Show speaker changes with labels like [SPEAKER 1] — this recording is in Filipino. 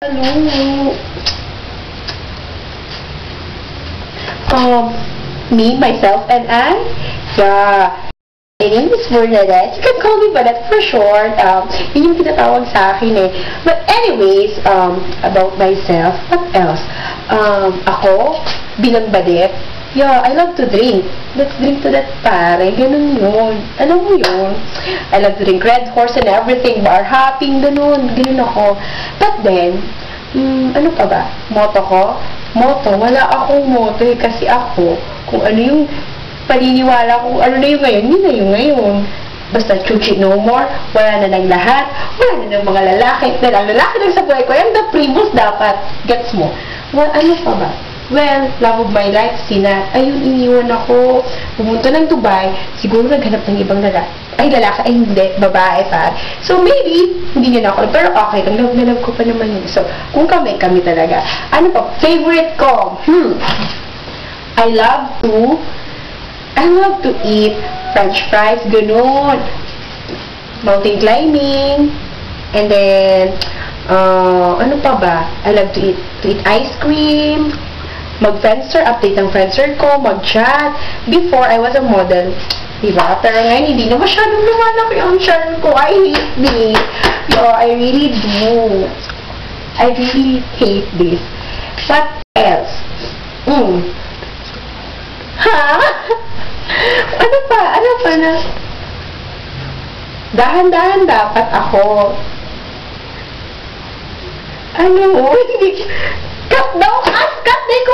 [SPEAKER 1] Hello. Me, myself, and I? Yeah. My name is Bernadette. You can call me Bernadette for short. Yun yung tinatawag sa akin eh. But anyways, about myself, what else? Ako, bilang badet, yeah, I love to drink. Let's drink to that pare. Ganun yun. Alam mo yun? I love to drink Red Horse and everything. Bar hopping, ganun. Ganun ako. But then, ano pa ba? Moto ko? Moto? Wala akong moto eh. Kasi ako, kung ano yung paniniwala ko, ano na yung ngayon, yun na yung ngayon. Basta chuchi no more, wala na ng lahat, wala na ng mga lalaki, dahil ang lalaki lang sa buhay ko, yung the primus dapat, gets mo. Well, ano pa ba? Well, love of my life, Sina. Ayun, iniwan ako, pumunta ng Dubai, siguro naghanap ng ibang lalaki. Ay, lalaki, ay hindi, babae pa. So, maybe, hindi niya na ako, pero okay, ang love na love ko pa naman yun. So, kung kami talaga. Ano pa? Favorite ko? I love to eat French fries, ganun. Mountain climbing. And then, ano pa ba? I love to eat ice cream. Mag-Friendster, update ng Friendster ko, mag-chat. Before, I was a model. Diba? Pero ngayon, hindi na masyadong lumalaki ang charm ko. I hate this. Yo, I really do. I really hate this. What else? Ha? Ano pa? Ano pa na? Dahan-dahan dapat ako. Ano? Hindi. Cut daw! Cut! Cut! Di ko